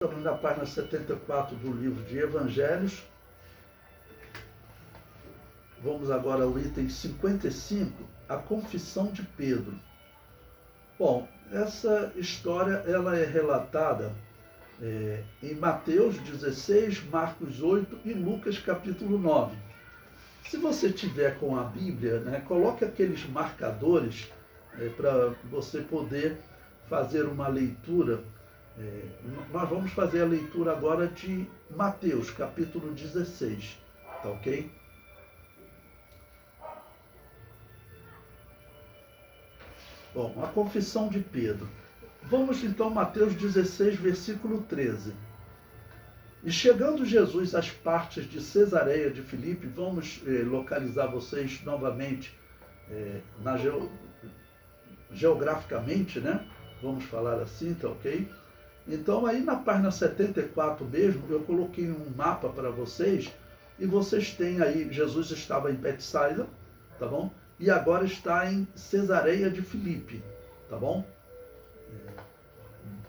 Estamos na página 74 do livro de Evangelhos. Vamos agora ao item 55, a confissão de Pedro. Bom, essa história ela é relatada em Mateus 16, Marcos 8 e Lucas capítulo 9. Se você tiver com a Bíblia, coloque aqueles marcadores para você poder fazer uma leitura. Nós vamos fazer a leitura agora de Mateus, capítulo 16, tá ok? Bom, a confissão de Pedro. Vamos então, Mateus 16, versículo 13. E chegando Jesus às partes de Cesareia de Filipe, vamos localizar vocês novamente geograficamente, Vamos falar assim, tá ok? Então, aí na página 74 mesmo, eu coloquei um mapa para vocês, e vocês têm aí, Jesus estava em Betsaida, tá bom? E agora está em Cesareia de Filipe, tá bom?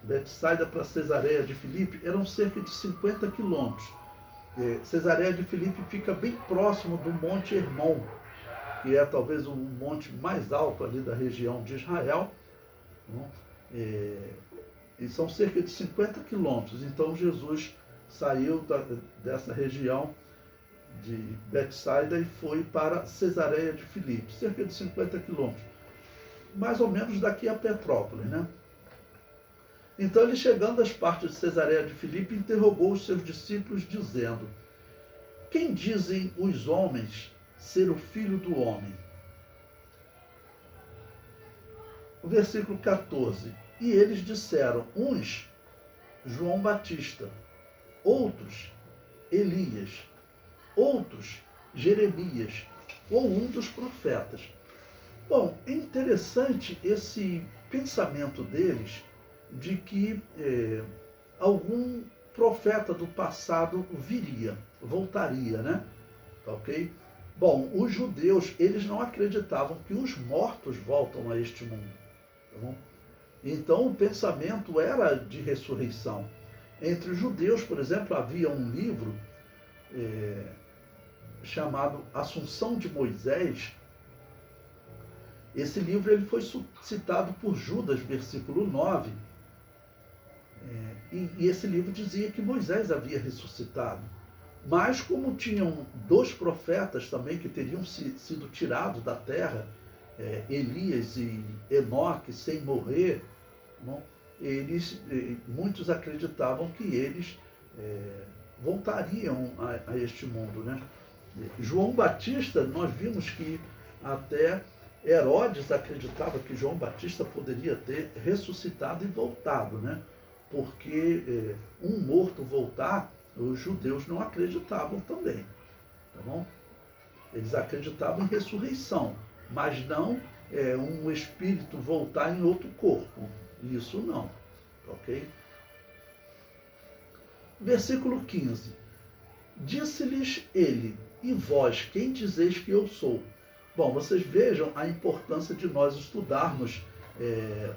Betsaida para Cesareia de Filipe eram cerca de 50 quilômetros. Cesareia de Filipe fica bem próximo do Monte Hermon, que é talvez o monte mais alto ali da região de Israel, tá bom? E são cerca de 50 quilômetros. Então Jesus saiu dessa região de Betsaida e foi para Cesareia de Filipe, cerca de 50 quilômetros, mais ou menos daqui a Petrópolis, Então ele, chegando às partes de Cesareia de Filipe, interrogou os seus discípulos dizendo: quem dizem os homens ser o Filho do Homem? O versículo 14. E eles disseram, uns, João Batista, outros, Elias, outros, Jeremias, ou um dos profetas. Bom, é interessante esse pensamento deles de que algum profeta do passado viria, voltaria, Tá ok? Bom, os judeus, eles não acreditavam que os mortos voltam a este mundo, tá bom? Então o pensamento era de ressurreição. Entre os judeus, por exemplo, havia um livro chamado Assunção de Moisés. Esse livro ele foi citado por Judas, versículo 9, e esse livro dizia que Moisés havia ressuscitado. Mas como tinham dois profetas também que teriam sido tirados da terra, Elias e Enoque, sem morrer, muitos acreditavam que eles voltariam a este mundo, João Batista, nós vimos que até Herodes acreditava que João Batista poderia ter ressuscitado e voltado, Porque um morto voltar, os judeus não acreditavam também, tá bom? Eles acreditavam em ressurreição, mas não um espírito voltar em outro corpo. Isso não, ok? Versículo 15. Disse-lhes ele, e vós, quem dizeis que eu sou? Bom, vocês vejam a importância de nós estudarmos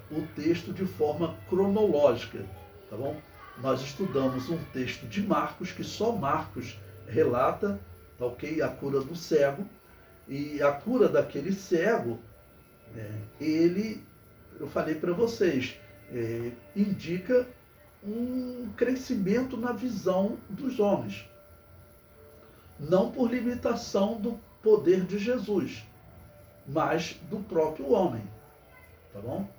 o texto de forma cronológica, tá bom? Nós estudamos um texto de Marcos, que só Marcos relata, tá ok? A cura do cego, e a cura daquele cego, eu falei para vocês, indica um crescimento na visão dos homens, não por limitação do poder de Jesus, mas do próprio homem, tá bom?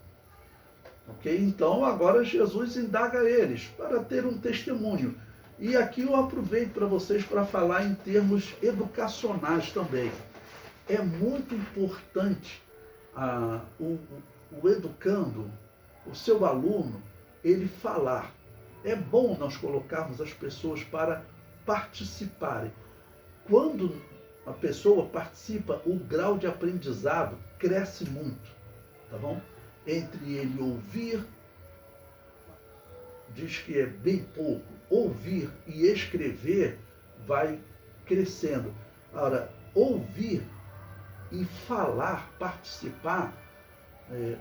Ok? Então agora Jesus indaga eles para ter um testemunho. E aqui eu aproveito para vocês para falar em termos educacionais também. É muito importante o educando, o seu aluno, ele falar. É bom nós colocarmos as pessoas para participarem. Quando a pessoa participa, o grau de aprendizado cresce muito, tá bom? Entre ele ouvir, diz que é bem pouco, ouvir e escrever vai crescendo. Agora, ouvir e falar, participar,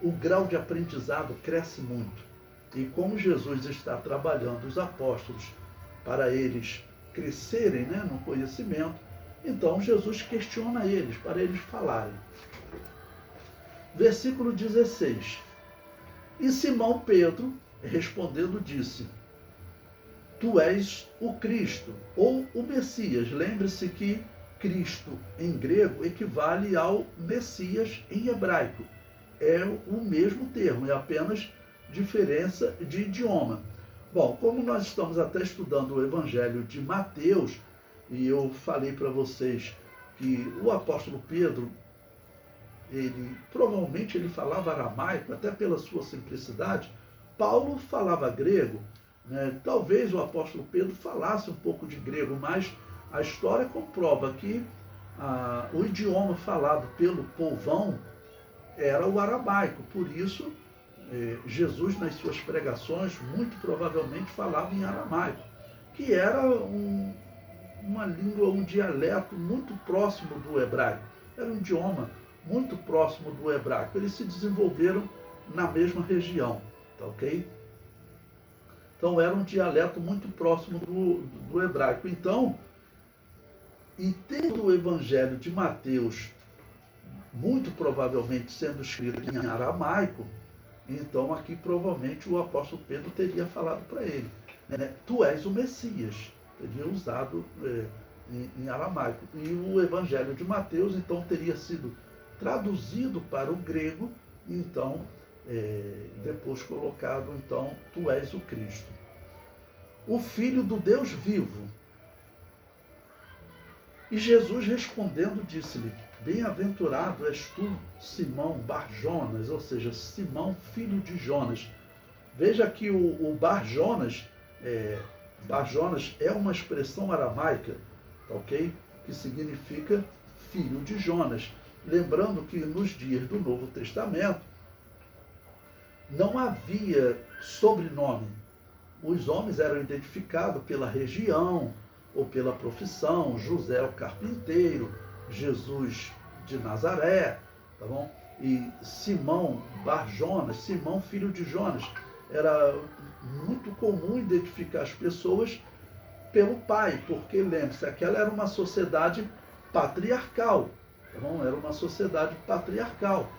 o grau de aprendizado cresce muito. E como Jesus está trabalhando os apóstolos para eles crescerem, né, no conhecimento, então Jesus questiona eles, para eles falarem. Versículo 16. E Simão Pedro, respondendo, disse: Tu és o Cristo, ou o Messias. Lembre-se que Cristo, em grego, equivale ao Messias em hebraico. É o mesmo termo, é apenas diferença de idioma. Bom, como nós estamos até estudando o Evangelho de Mateus, e eu falei para vocês que o apóstolo Pedro, provavelmente ele falava aramaico, até pela sua simplicidade. Paulo falava grego, né? Talvez o apóstolo Pedro falasse um pouco de grego, mas a história comprova que o idioma falado pelo povão era o aramaico. Por isso, Jesus, nas suas pregações, muito provavelmente falava em aramaico, que era uma língua, um dialeto muito próximo do hebraico. Era um idioma muito próximo do hebraico. Eles se desenvolveram na mesma região, tá ok? Então era um dialeto muito próximo do hebraico. Então, e tendo o Evangelho de Mateus muito provavelmente sendo escrito em aramaico, então aqui provavelmente o apóstolo Pedro teria falado para ele, né? Tu és o Messias, teria usado em aramaico. E o Evangelho de Mateus então teria sido traduzido para o grego, então depois colocado, então, Tu és o Cristo, o Filho do Deus vivo. E Jesus respondendo disse-lhe: Bem-aventurado és tu, Simão Bar-Jonas, ou seja, Simão, filho de Jonas. Veja que o Bar-Jonas é uma expressão aramaica, ok? Que significa filho de Jonas. Lembrando que nos dias do Novo Testamento não havia sobrenome. Os homens eram identificados pela região ou pela profissão. José o carpinteiro, Jesus de Nazaré, tá bom? E Simão Bar-Jonas, Simão filho de Jonas. Era muito comum identificar as pessoas pelo pai, porque lembre-se, aquela era uma sociedade patriarcal, tá bom? Era uma sociedade patriarcal.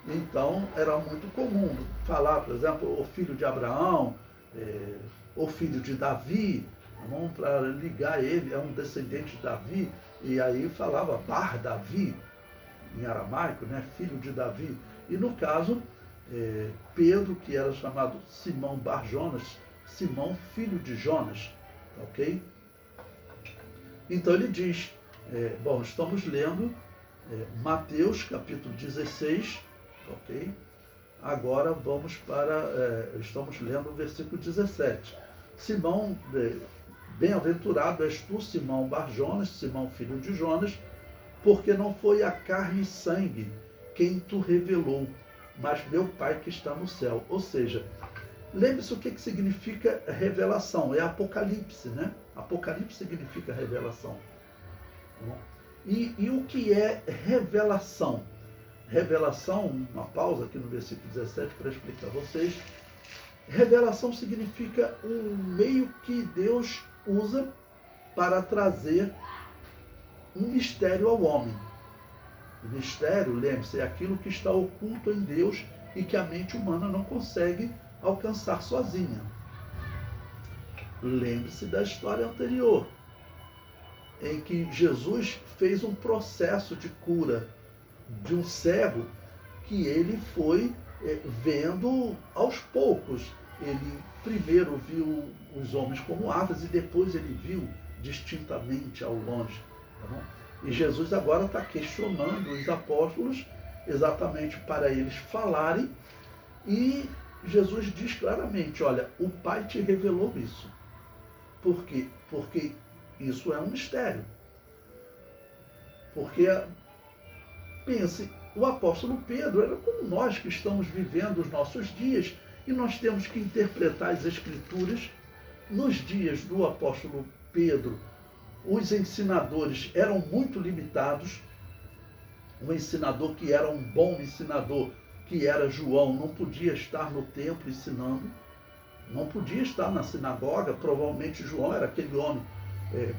Então era muito comum falar, por exemplo, o filho de Abraão, o filho de Davi, para ligar ele a um descendente de Davi, e aí falava Bar-Davi, em aramaico, né? Filho de Davi. E no caso, Pedro, que era chamado Simão Bar-Jonas, Simão, filho de Jonas, ok? Então ele diz, bom, estamos lendo Mateus capítulo 16, ok? Agora vamos estamos lendo o versículo 17. Simão, bem-aventurado és tu, Simão Bar-Jonas, Simão filho de Jonas, porque não foi a carne e sangue quem tu revelou, mas meu Pai que está no céu. Ou seja, lembre-se o que significa revelação. É Apocalipse, né? Apocalipse significa revelação. E o que é revelação? Revelação, uma pausa aqui no versículo 17 para explicar a vocês. Revelação significa um meio que Deus usa para trazer um mistério ao homem. O mistério, lembre-se, é aquilo que está oculto em Deus e que a mente humana não consegue alcançar sozinha. Lembre-se da história anterior, em que Jesus fez um processo de cura de um cego que ele foi vendo aos poucos. Ele primeiro viu os homens como aves e depois ele viu distintamente ao longe. Tá bom? E Jesus agora está questionando os apóstolos exatamente para eles falarem, e Jesus diz claramente: olha, o Pai te revelou isso. Por quê? Porque isso é um mistério. Porque, pense, o apóstolo Pedro era como nós que estamos vivendo os nossos dias, e nós temos que interpretar as Escrituras. Nos dias do apóstolo Pedro, os ensinadores eram muito limitados. Um ensinador que era um bom ensinador, que era João, não podia estar no templo ensinando. não podia estar na sinagoga. Provavelmente João era aquele homem,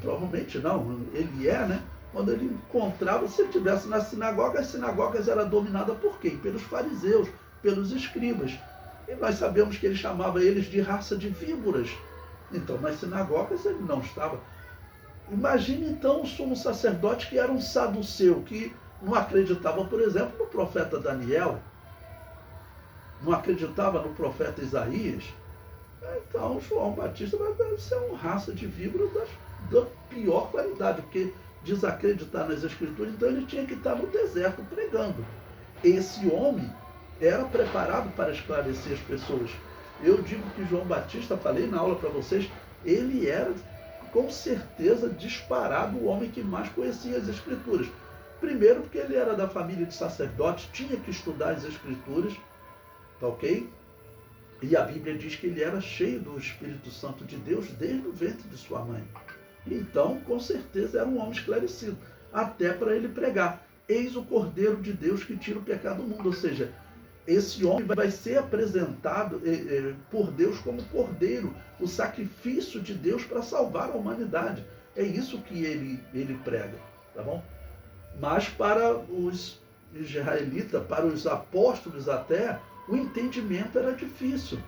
provavelmente não, ele né? Quando ele encontrava, se ele estivesse na sinagoga, as sinagogas eram dominadas por quem? Pelos fariseus, pelos escribas. E nós sabemos que ele chamava eles de raça de víboras. Então, nas sinagogas ele não estava. Imagine então o sumo sacerdote que era um saduceu, que não acreditava, por exemplo, no profeta Daniel, não acreditava no profeta Isaías. Então, João Batista deve ser uma raça de víbora da pior qualidade, porque desacreditar nas Escrituras, então ele tinha que estar no deserto pregando. Esse homem era preparado para esclarecer as pessoas. Eu digo que João Batista, falei na aula para vocês, ele era com certeza disparado o homem que mais conhecia as Escrituras. Primeiro porque ele era da família de sacerdotes, tinha que estudar as Escrituras, tá ok? E a Bíblia diz que ele era cheio do Espírito Santo de Deus desde o ventre de sua mãe. Então, com certeza, era um homem esclarecido, até para ele pregar. Eis o Cordeiro de Deus que tira o pecado do mundo. Ou seja, esse homem vai ser apresentado por Deus como Cordeiro, o sacrifício de Deus para salvar a humanidade. É isso que ele prega, tá bom? Mas para os israelitas, para os apóstolos até, o entendimento era difícil.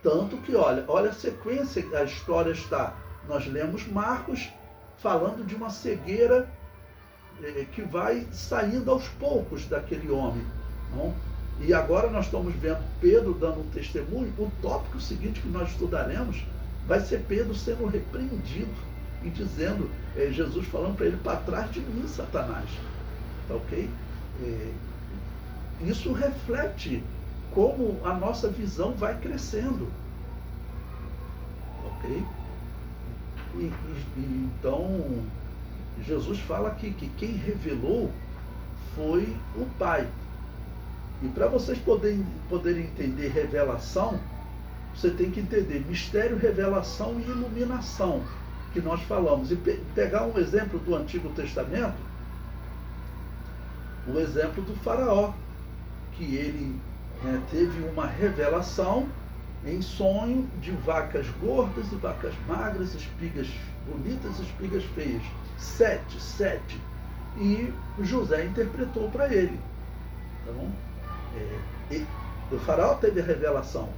Tanto que, olha a sequência, a história está. Nós lemos Marcos falando de uma cegueira que vai saindo aos poucos daquele homem. Não? E agora nós estamos vendo Pedro dando um testemunho. O tópico seguinte que nós estudaremos vai ser Pedro sendo repreendido e dizendo, Jesus falando para ele, para trás de mim, Satanás. Tá ok? Isso reflete como a nossa visão vai crescendo. Ok? Então, Jesus fala aqui que quem revelou foi o Pai. E para vocês poderem entender revelação, você tem que entender mistério, revelação e iluminação, que nós falamos. E pegar um exemplo do Antigo Testamento, o exemplo do faraó, que ele teve uma revelação em sonho de vacas gordas e vacas magras, espigas bonitas e espigas feias. 7. E José interpretou para ele. Tá bom? O faraó teve a revelação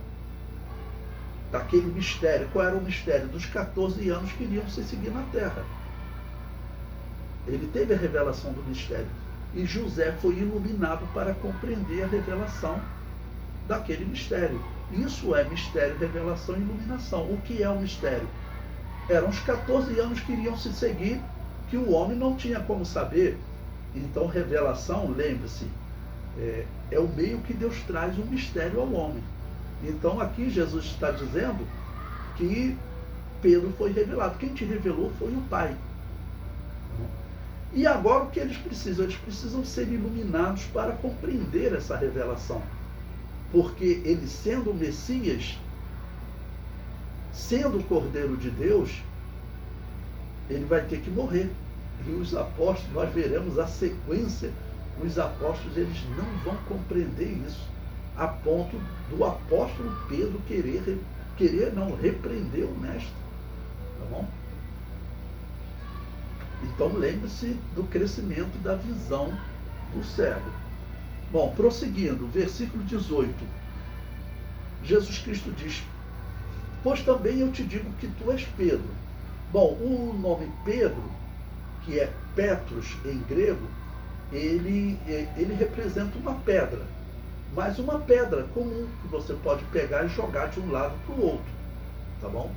daquele mistério. Qual era o mistério? Dos 14 anos que iriam se seguir na terra. Ele teve a revelação do mistério. E José foi iluminado para compreender a revelação daquele mistério. Isso é mistério, revelação e iluminação. O que é o mistério? Eram os 14 anos que iriam se seguir, que o homem não tinha como saber. Então, revelação, lembre-se, é o meio que Deus traz um mistério ao homem. Então, aqui Jesus está dizendo que Pedro foi revelado. Quem te revelou foi o Pai. E agora o que eles precisam? Eles precisam ser iluminados para compreender essa revelação. Porque ele, sendo o Messias, sendo o Cordeiro de Deus, ele vai ter que morrer. E os apóstolos, nós veremos a sequência, os apóstolos, eles não vão compreender isso, a ponto do apóstolo Pedro querer não repreender o mestre. Tá bom? Então lembre-se do crescimento da visão do cego. Bom, prosseguindo, versículo 18. Jesus Cristo diz: pois também eu te digo que tu és Pedro. Bom, o nome Pedro, que é Petros em grego, ele representa uma pedra, mas uma pedra comum, que você pode pegar e jogar de um lado para o outro. Tá bom?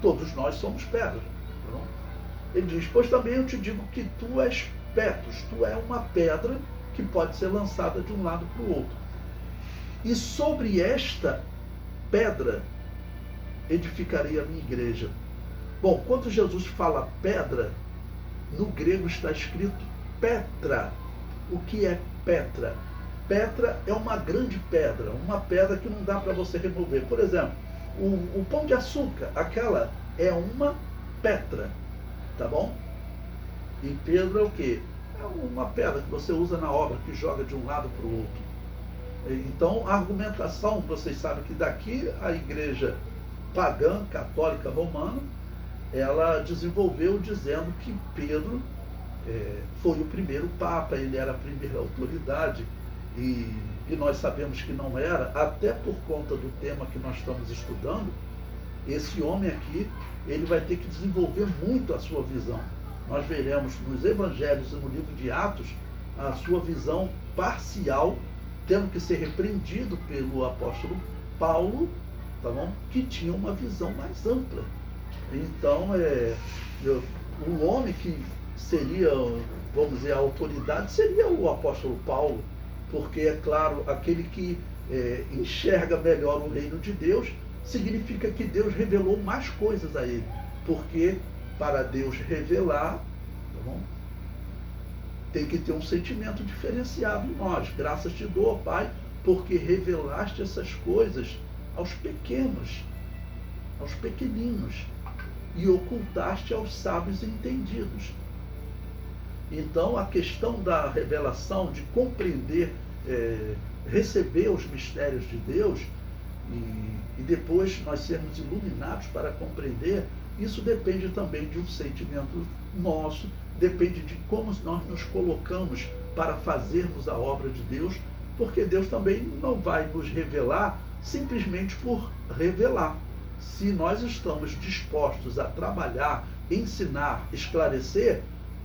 Todos nós somos pedras. Tá bom? Ele diz: pois também eu te digo que tu és Petros, tu é uma pedra que pode ser lançada de um lado para o outro. E sobre esta pedra edificarei a minha igreja. Bom, quando Jesus fala pedra, no grego está escrito Petra. O que é Petra? Petra é uma grande pedra, uma pedra que não dá para você remover. Por exemplo, o pão de açúcar, aquela é uma Petra, tá bom? E Pedro é o quê? É uma pedra que você usa na obra, que joga de um lado para o outro. Então, a argumentação, vocês sabem que daqui a igreja pagã, católica, romana, ela desenvolveu dizendo que Pedro foi o primeiro Papa, ele era a primeira autoridade, e nós sabemos que não era, até por conta do tema que nós estamos estudando. Esse homem aqui, ele vai ter que desenvolver muito a sua visão. Nós veremos nos evangelhos e no livro de Atos a sua visão parcial, tendo que ser repreendido pelo apóstolo Paulo, tá bom? Que tinha uma visão mais ampla. Então, o homem que seria, vamos dizer, a autoridade seria o apóstolo Paulo, porque, é claro, aquele que enxerga melhor o reino de Deus, significa que Deus revelou mais coisas a ele, porque para Deus revelar, tá bom? Tem que ter um sentimento diferenciado em nós. Graças te dou, Pai, porque revelaste essas coisas aos pequenos, aos pequeninos, e ocultaste aos sábios e entendidos. Então, a questão da revelação, de compreender, receber os mistérios de Deus, e depois nós sermos iluminados para compreender, isso depende também de um sentimento nosso, depende de como nós nos colocamos para fazermos a obra de Deus, porque Deus também não vai nos revelar simplesmente por revelar. Se nós estamos dispostos a trabalhar, ensinar, esclarecer,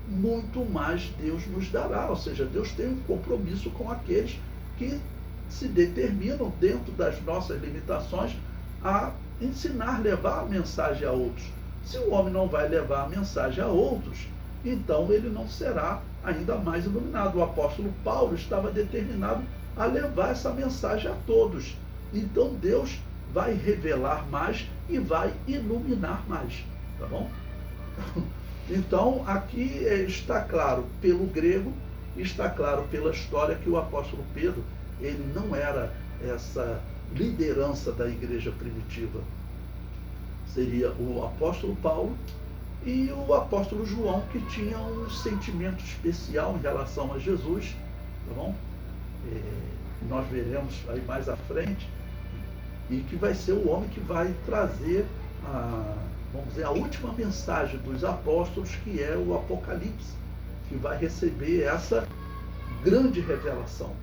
muito mais Deus nos dará. Ou seja, Deus tem um compromisso com aqueles que se determinam, dentro das nossas limitações, a ensinar, levar a mensagem a outros. Se o homem não vai levar a mensagem a outros, então ele não será ainda mais iluminado. O apóstolo Paulo estava determinado a levar essa mensagem a todos. Então Deus vai revelar mais e vai iluminar mais, tá bom? Então aqui está claro pelo grego, está claro pela história que o apóstolo Pedro, ele não era essa liderança da igreja primitiva. Seria o apóstolo Paulo e o apóstolo João, que tinha um sentimento especial em relação a Jesus, tá bom? Nós veremos aí mais à frente, e que vai ser o homem que vai trazer vamos dizer, a última mensagem dos apóstolos, que é o Apocalipse, que vai receber essa grande revelação.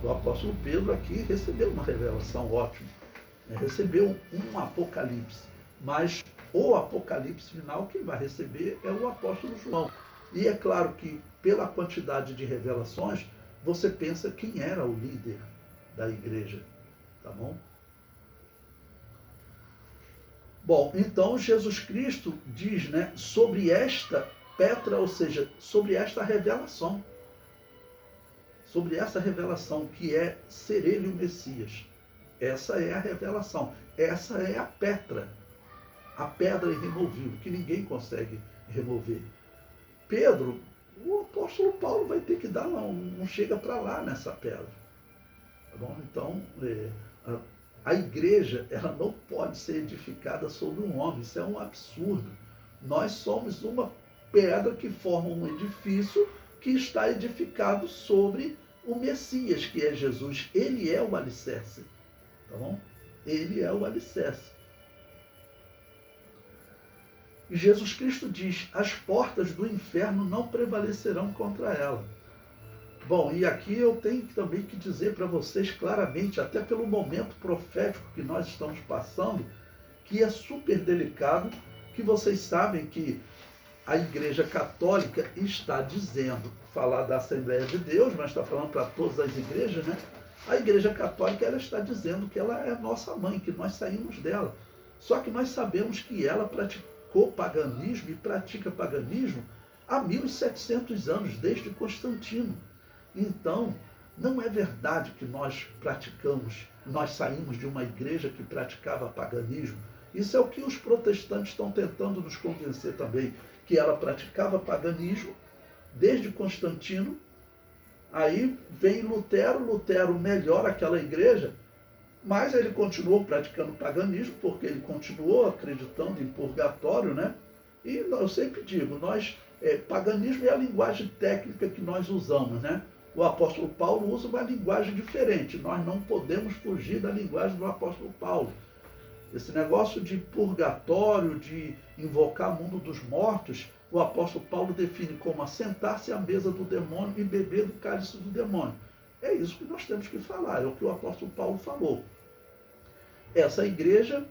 O apóstolo Pedro aqui recebeu uma revelação ótima, recebeu um Apocalipse, mas o Apocalipse final quem vai receber é o apóstolo João. E é claro que pela quantidade de revelações, você pensa quem era o líder da igreja, tá bom? Bom, então Jesus Cristo diz, né, sobre esta Petra, ou seja, sobre esta revelação. Sobre essa revelação que é ser ele o Messias. Essa é a revelação. Essa é a Petra. A pedra irremovível, que ninguém consegue remover. Pedro, o apóstolo Paulo vai ter que dar não chega para lá nessa pedra. Tá bom? Então, a igreja, ela não pode ser edificada sobre um homem. Isso é um absurdo. Nós somos uma pedra que forma um edifício que está edificado sobre o Messias, que é Jesus. Ele é o alicerce. Tá bom? Ele é o alicerce. E Jesus Cristo diz, as portas do inferno não prevalecerão contra ela. Bom, e aqui eu tenho também que dizer para vocês claramente, até pelo momento profético que nós estamos passando, que é super delicado, que vocês sabem que a Igreja Católica está dizendo, falar da Assembleia de Deus, mas está falando para todas as igrejas, né? A Igreja Católica, ela está dizendo que ela é nossa mãe, que nós saímos dela. Só que nós sabemos que ela praticou paganismo e pratica paganismo há 1700 anos, desde Constantino. Então, não é verdade que nós saímos de uma igreja que praticava paganismo. Isso é o que os protestantes estão tentando nos convencer também, que ela praticava paganismo desde Constantino. Aí vem Lutero melhora aquela igreja, mas ele continuou praticando paganismo, porque ele continuou acreditando em purgatório, né? E eu sempre digo, paganismo é a linguagem técnica que nós usamos, né? O apóstolo Paulo usa uma linguagem diferente. Nós não podemos fugir da linguagem do apóstolo Paulo. Esse negócio de purgatório, de invocar o mundo dos mortos, o apóstolo Paulo define como assentar-se à mesa do demônio e beber do cálice do demônio. É isso que nós temos que falar, é o que o apóstolo Paulo falou. Essa igreja,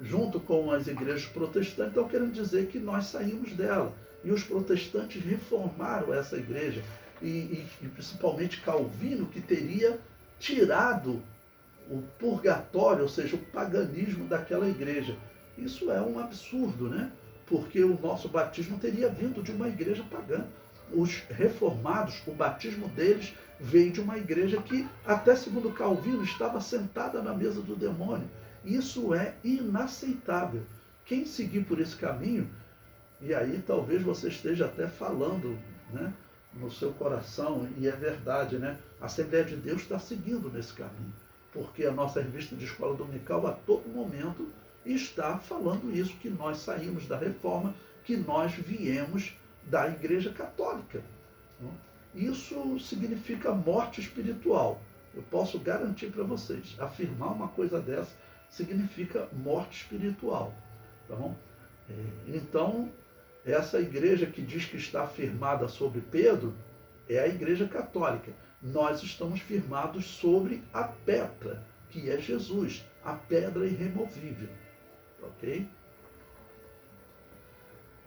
junto com as igrejas protestantes, estão querendo dizer que nós saímos dela. E os protestantes reformaram essa igreja. E principalmente Calvino, que teria tirado o purgatório, ou seja, o paganismo daquela igreja. Isso é um absurdo, né? Porque o nosso batismo teria vindo de uma igreja pagã. Os reformados, o batismo deles veio de uma igreja que, até segundo Calvino, estava sentada na mesa do demônio. Isso é inaceitável. Quem seguir por esse caminho, e aí talvez você esteja até falando, né, no seu coração, e é verdade, né? A Assembleia de Deus está seguindo nesse caminho, porque a nossa revista de escola dominical a todo momento está falando isso, que nós saímos da reforma, que nós viemos da Igreja Católica. Isso significa morte espiritual. Eu posso garantir para vocês, afirmar uma coisa dessa significa morte espiritual. Tá bom? Então, essa igreja que diz que está firmada sobre Pedro é a Igreja Católica. Nós estamos firmados sobre a pedra, que é Jesus, a pedra irremovível. Ok?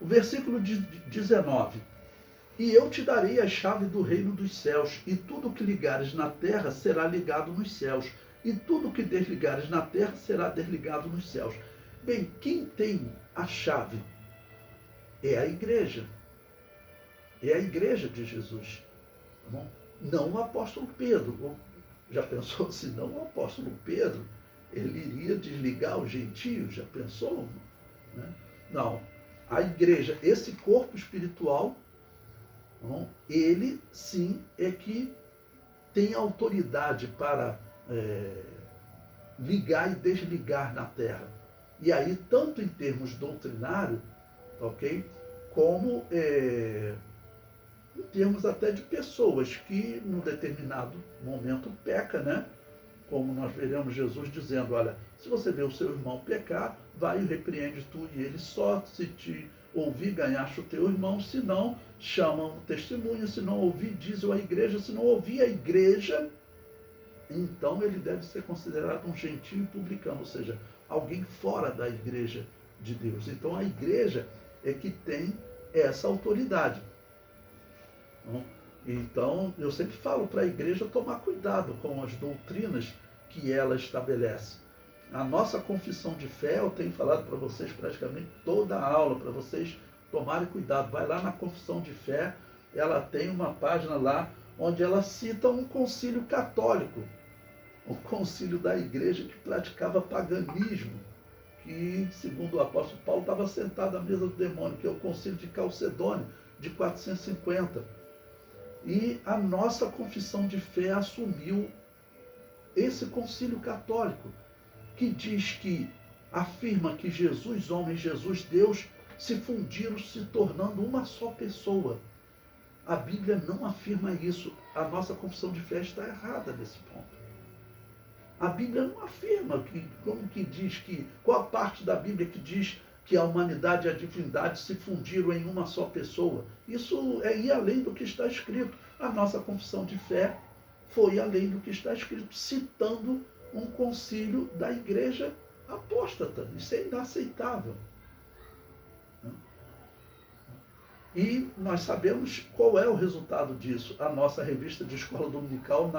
O versículo 19. E eu te darei a chave do reino dos céus, e tudo que ligares na terra será ligado nos céus, e tudo que desligares na terra será desligado nos céus. Bem, quem tem a chave é a igreja. É a igreja de Jesus. Tá bom? Não o apóstolo Pedro. Já pensou se não o apóstolo Pedro, ele iria desligar os gentios? Já pensou? Né? Não. A igreja, esse corpo espiritual, não, ele sim é que tem autoridade para ligar e desligar na terra. E aí, tanto em termos doutrinários, ok, como em termos até de pessoas que, num determinado momento, peca, né? Como nós veremos Jesus dizendo, olha, se você vê o seu irmão pecar, vai e repreende tu e ele, só se te ouvir, ganhaste o teu irmão, se não, chama um testemunho, se não ouvir, diz à igreja, se não ouvir a igreja, então ele deve ser considerado um gentio e publicano, ou seja, alguém fora da igreja de Deus. Então a igreja é que tem essa autoridade. Então eu sempre falo para a igreja tomar cuidado com as doutrinas que ela estabelece. A nossa confissão de fé, eu tenho falado para vocês praticamente toda a aula, para vocês tomarem cuidado. Vai lá na confissão de fé, ela tem uma página lá onde ela cita um concílio católico, o concílio da igreja que praticava paganismo, que, segundo o apóstolo Paulo, estava sentado à mesa do demônio, que é o concílio de Calcedônia, de 450. E a nossa confissão de fé assumiu esse concílio católico, que diz que, afirma que Jesus, homem, Jesus, Deus, se fundiram, se tornando uma só pessoa. A Bíblia não afirma isso. A nossa confissão de fé está errada nesse ponto. A Bíblia não afirma, como que diz que, qual a parte da Bíblia que diz que a humanidade e a divindade se fundiram em uma só pessoa? Isso é ir além do que está escrito. A nossa confissão de fé foi além do que está escrito, citando um concílio da igreja apóstata. Isso é inaceitável. E nós sabemos qual é o resultado disso. A nossa revista de escola dominical,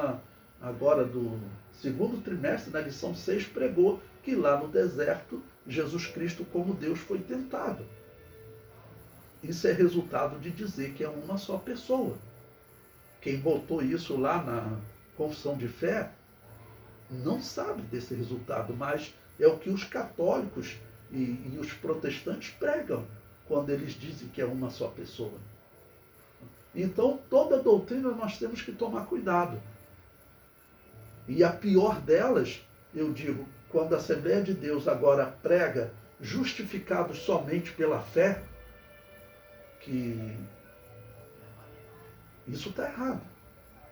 agora do segundo trimestre, na lição 6, pregou que lá no deserto, Jesus Cristo como Deus foi tentado. Isso é resultado de dizer que é uma só pessoa. Quem botou isso lá na confissão de fé não sabe desse resultado, mas é o que os católicos e os protestantes pregam quando eles dizem que é uma só pessoa. Então, toda doutrina nós temos que tomar cuidado. E a pior delas, eu digo, quando a Assembleia de Deus agora prega justificados somente pela fé, que isso está errado.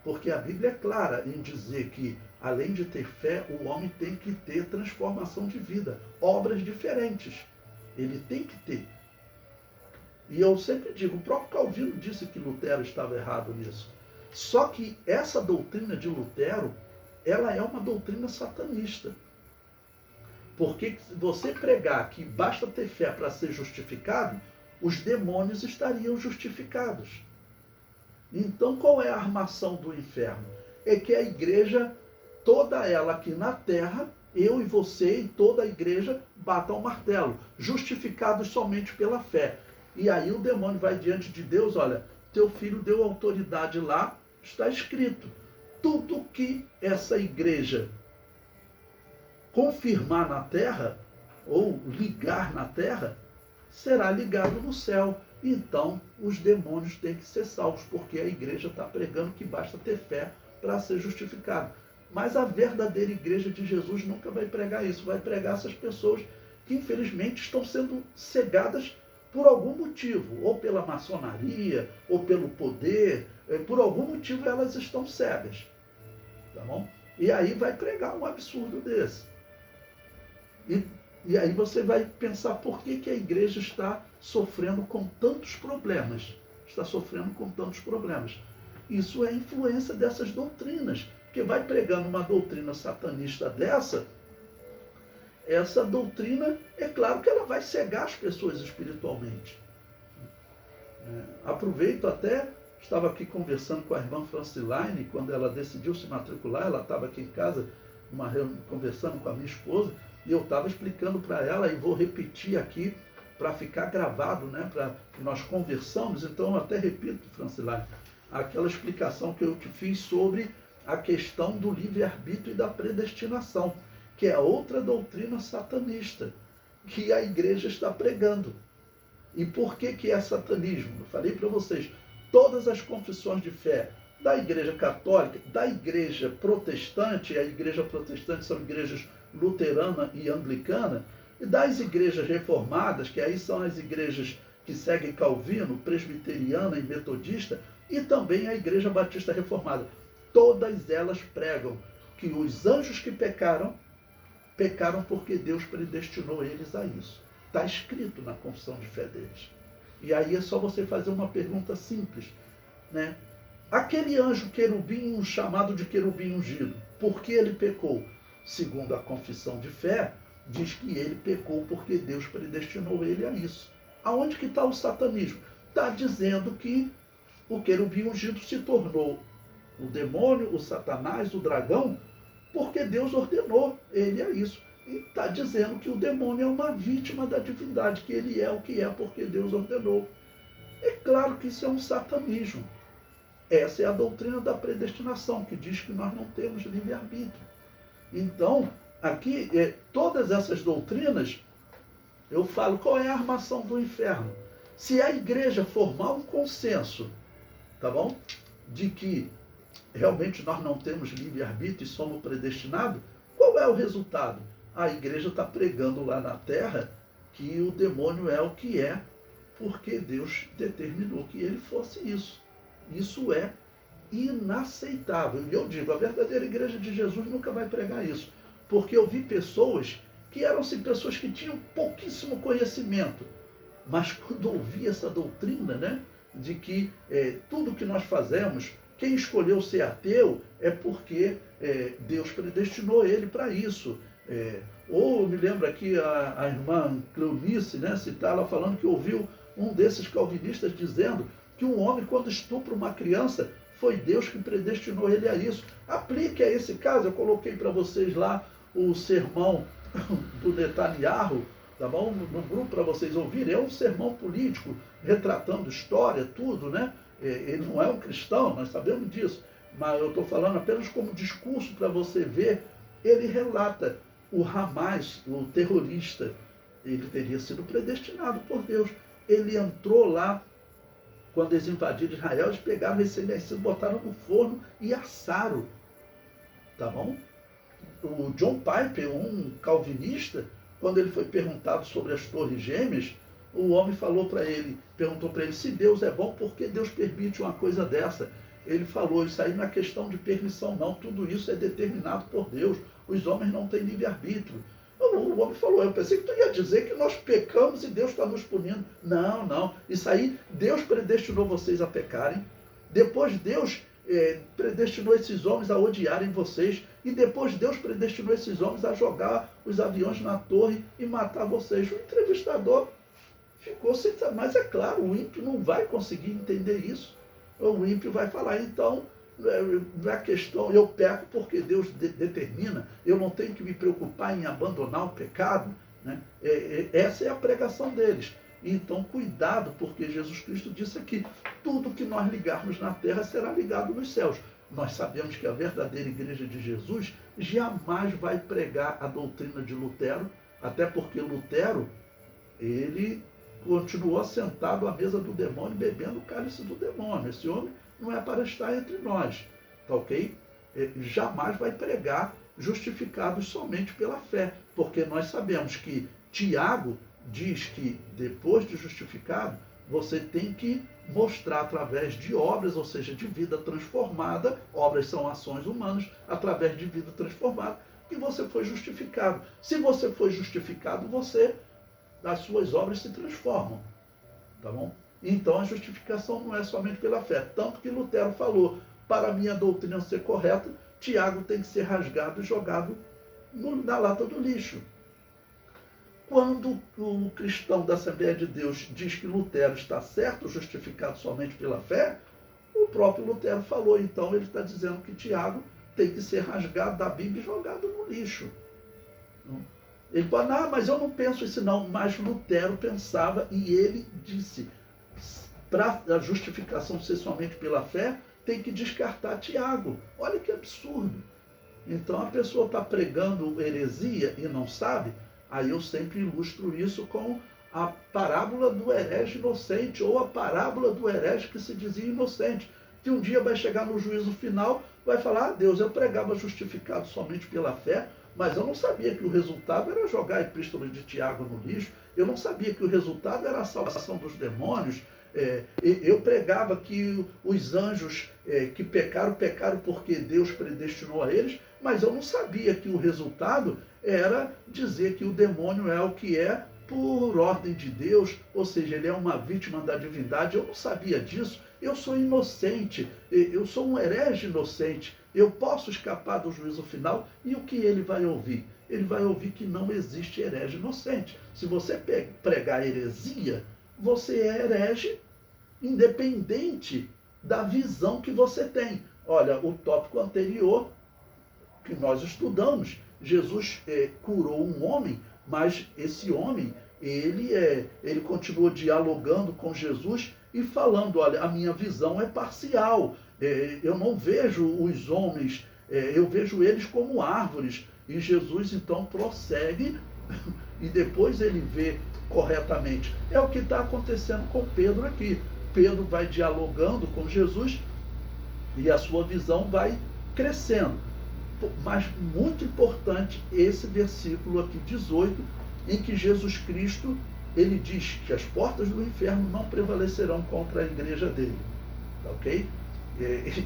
Porque a Bíblia é clara em dizer que, além de ter fé, o homem tem que ter transformação de vida, obras diferentes. Ele tem que ter. E eu sempre digo, o próprio Calvino disse que Lutero estava errado nisso. Só que essa doutrina de Lutero, ela é uma doutrina satanista. Porque se você pregar que basta ter fé para ser justificado, os demônios estariam justificados. Então, qual é a armação do inferno? É que a igreja, toda ela aqui na terra, eu e você e toda a igreja batam o martelo, justificados somente pela fé. E aí o demônio vai diante de Deus, olha, teu filho deu autoridade lá, está escrito. Tudo que essa igreja confirmar na terra, ou ligar na terra, será ligado no céu. Então, os demônios têm que ser salvos, porque a igreja está pregando que basta ter fé para ser justificado. Mas a verdadeira igreja de Jesus nunca vai pregar isso, vai pregar essas pessoas que, infelizmente, estão sendo cegadas por algum motivo, ou pela maçonaria, ou pelo poder, por algum motivo elas estão cegas. Tá bom? E aí vai pregar um absurdo desse. E aí você vai pensar por que a igreja está sofrendo com tantos problemas. Está sofrendo com tantos problemas. Isso é influência dessas doutrinas. Porque vai pregando uma doutrina satanista dessa, essa doutrina, é claro que ela vai cegar as pessoas espiritualmente. Aproveito até, estava aqui conversando com a irmã Franciline, quando ela decidiu se matricular, ela estava aqui em casa, conversando com a minha esposa, e eu estava explicando para ela, e vou repetir aqui para ficar gravado, né, para que nós conversamos. Então eu até repito, Franciline, aquela explicação que eu te fiz sobre a questão do livre-arbítrio e da predestinação, que é outra doutrina satanista, que a igreja está pregando. E por que é satanismo? Eu falei para vocês, todas as confissões de fé da igreja católica, da igreja protestante, a igreja protestante são igrejas luterana e anglicana, e das igrejas reformadas, que aí são as igrejas que seguem Calvino, presbiteriana e metodista, e também a igreja batista reformada. Todas elas pregam que os anjos que pecaram porque Deus predestinou eles a isso. Está escrito na confissão de fé deles. E aí é só você fazer uma pergunta simples, né? Aquele anjo querubim, chamado de querubim ungido, por que ele pecou? Segundo a confissão de fé, diz que ele pecou porque Deus predestinou ele a isso. Aonde que está o satanismo? Está dizendo que o querubim ungido se tornou o demônio, o Satanás, o dragão, porque Deus ordenou ele a isso. E está dizendo que o demônio é uma vítima da divindade, que ele é o que é porque Deus ordenou. É claro que isso é um satanismo. Essa é a doutrina da predestinação, que diz que nós não temos livre-arbítrio. Então, aqui, todas essas doutrinas, eu falo, qual é a armação do inferno? Se a igreja formar um consenso, tá bom? De que realmente nós não temos livre-arbítrio e somos predestinados, qual é o resultado? A igreja está pregando lá na terra que o demônio é o que é, porque Deus determinou que ele fosse isso. Isso é inaceitável. E eu digo, a verdadeira igreja de Jesus nunca vai pregar isso. Porque eu vi pessoas que eram-se pessoas que tinham pouquíssimo conhecimento. Mas quando ouvi essa doutrina, né, de que tudo que nós fazemos, quem escolheu ser ateu é porque Deus predestinou ele para isso. Ou eu me lembro aqui a irmã Cleonice, né, citar ela falando que ouviu um desses calvinistas dizendo que um homem, quando estupra uma criança, foi Deus que predestinou ele a isso. Aplique a esse caso, eu coloquei para vocês lá o sermão do Netanyahu, tá bom? No grupo para vocês ouvirem. É um sermão político, retratando história, tudo, né? Ele não é um cristão, nós sabemos disso, mas eu estou falando apenas como discurso para você ver. Ele relata o Hamas, o terrorista, ele teria sido predestinado por Deus. Ele entrou lá, quando eles invadiram Israel, eles pegaram esse recém-nascido, botaram no forno e assaram. Tá bom? O John Piper, um calvinista, quando ele foi perguntado sobre as torres gêmeas, o homem perguntou para ele, se Deus é bom, por que Deus permite uma coisa dessa? ele falou, isso aí não é questão de permissão não, tudo isso é determinado por Deus, os homens não têm livre-arbítrio. O homem falou, eu pensei que tu ia dizer que nós pecamos e Deus está nos punindo. Não, não, isso aí, Deus predestinou vocês a pecarem, depois Deus predestinou esses homens a odiarem vocês, e depois Deus predestinou esses homens a jogar os aviões na torre e matar vocês. O entrevistador ficou sem saber, mas é claro, o ímpio não vai conseguir entender isso. O ímpio vai falar, então, não é questão, eu peco porque Deus determina, eu não tenho que me preocupar em abandonar o pecado, né? Essa é a pregação deles. Então, cuidado, porque Jesus Cristo disse aqui, tudo que nós ligarmos na terra será ligado nos céus. Nós sabemos que a verdadeira igreja de Jesus jamais vai pregar a doutrina de Lutero, até porque Lutero, ele continuou sentado à mesa do demônio, bebendo o cálice do demônio. Esse homem não é para estar entre nós, tá ok? Jamais vai pregar justificados somente pela fé, porque nós sabemos que Tiago diz que depois de justificado, você tem que mostrar através de obras, ou seja, de vida transformada, obras são ações humanas, através de vida transformada, que você foi justificado. Se você foi justificado, as suas obras se transformam, tá bom? Então a justificação não é somente pela fé, tanto que Lutero falou, para a minha doutrina ser correta, Tiago tem que ser rasgado e jogado na lata do lixo. Quando o cristão da Assembleia de Deus diz que Lutero está certo, justificado somente pela fé, o próprio Lutero falou, então ele está dizendo que Tiago tem que ser rasgado da Bíblia e jogado no lixo. Ele fala, não, mas eu não penso isso não, mas Lutero pensava e ele disse, para a justificação ser somente pela fé, tem que descartar Tiago. Olha que absurdo. Então a pessoa está pregando heresia e não sabe. Aí eu sempre ilustro isso com a parábola do herege inocente, ou a parábola do herege que se dizia inocente, que um dia vai chegar no juízo final, vai falar, Deus, eu pregava justificado somente pela fé, mas eu não sabia que o resultado era jogar a epístola de Tiago no lixo, eu não sabia que o resultado era a salvação dos demônios, eu pregava que os anjos que pecaram porque Deus predestinou a eles, mas eu não sabia que o resultado era dizer que o demônio é o que é por ordem de Deus, ou seja, ele é uma vítima da divindade. Eu não sabia disso, eu sou inocente, eu sou um herege inocente, eu posso escapar do juízo final. E o que ele vai ouvir? Ele vai ouvir que não existe herege inocente. Se você pregar heresia, você é herege independente da visão que você tem. Olha, o tópico anterior que nós estudamos, Jesus curou um homem, mas esse homem, ele continuou dialogando com Jesus e falando, olha, a minha visão é parcial, eu não vejo os homens, eu vejo eles como árvores. E Jesus então prossegue e depois ele vê corretamente. É o que está acontecendo com Pedro aqui. Pedro vai dialogando com Jesus e a sua visão vai crescendo. Mas muito importante esse versículo aqui 18, em que Jesus Cristo, ele diz que as portas do inferno não prevalecerão contra a igreja dele. Tá ok? E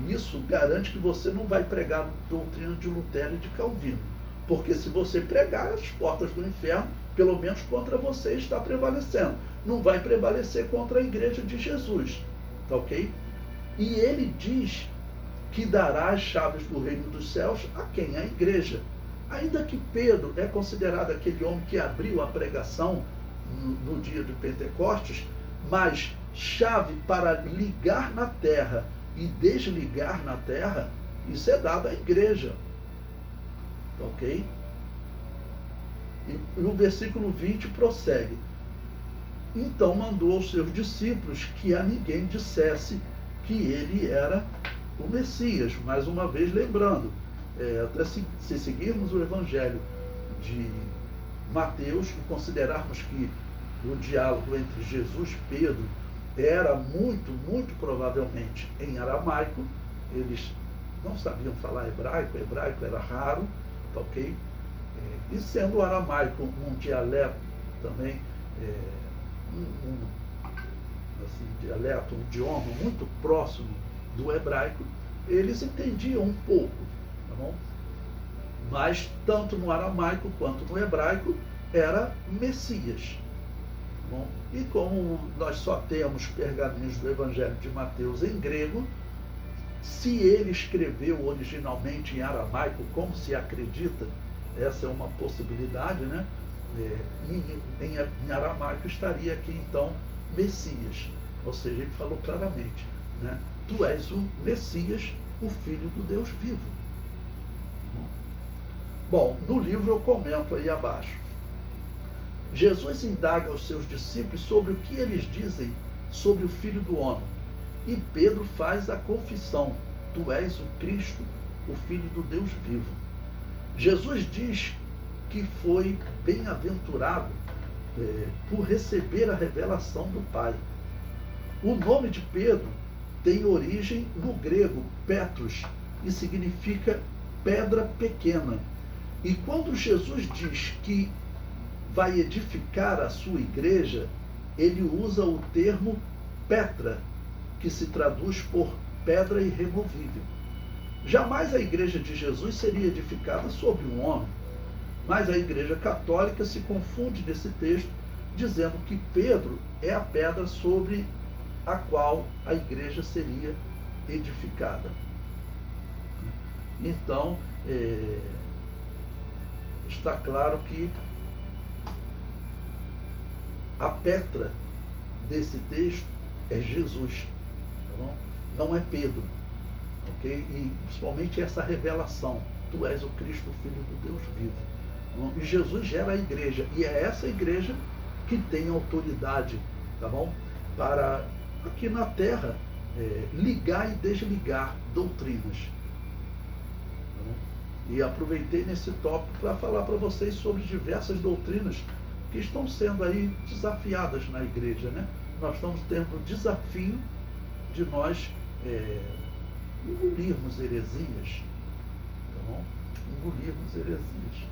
isso garante que você não vai pregar a doutrina de Lutero e de Calvino. Porque se você pregar, as portas do inferno, pelo menos contra você, está prevalecendo. Não vai prevalecer contra a igreja de Jesus. Tá ok? E ele diz que dará as chaves do reino dos céus a quem? A igreja. Ainda que Pedro é considerado aquele homem que abriu a pregação no dia de Pentecostes, mas chave para ligar na terra e desligar na terra, isso é dado à igreja. Ok? E o versículo 20 prossegue. Então mandou aos seus discípulos que a ninguém dissesse que ele era o Messias. Mais uma vez lembrando, até se seguirmos o Evangelho de Mateus e considerarmos que o diálogo entre Jesus e Pedro era muito provavelmente em aramaico, eles não sabiam falar hebraico, hebraico era raro, tá ok? E sendo o aramaico um dialeto também, um idioma muito próximo do hebraico, eles entendiam um pouco, tá bom? Mas tanto no aramaico quanto no hebraico era Messias. Tá bom? E como nós só temos pergaminhos do Evangelho de Mateus em grego, se ele escreveu originalmente em aramaico, como se acredita, essa é uma possibilidade, né? Em aramaico estaria aqui então Messias, ou seja, ele falou claramente, né? Tu és o Messias, o Filho do Deus vivo. Bom, no livro eu comento aí abaixo. Jesus indaga aos seus discípulos sobre o que eles dizem sobre o Filho do Homem. E Pedro faz a confissão: tu és o Cristo, o Filho do Deus vivo. Jesus diz que foi bem-aventurado por receber a revelação do Pai. O nome de Pedro tem origem no grego Petros e significa pedra pequena. E quando Jesus diz que vai edificar a sua igreja, ele usa o termo Petra, que se traduz por pedra irremovível. Jamais a igreja de Jesus seria edificada sobre um homem, mas a igreja católica se confunde nesse texto, dizendo que Pedro é a pedra sobre a qual a igreja seria edificada. Então, está claro que a Petra desse texto é Jesus, tá bom? Não é Pedro, ok? E principalmente essa revelação: tu és o Cristo, o Filho do Deus vivo. Tá bom? E Jesus gera a igreja, e é essa igreja que tem autoridade, tá bom? Para aqui na Terra ligar e desligar doutrinas. Tá bom? E aproveitei nesse tópico para falar para vocês sobre diversas doutrinas que estão sendo aí desafiadas na igreja, né? Nós estamos tendo o desafio de nós engolirmos heresias, tá bom? Engolirmos heresias.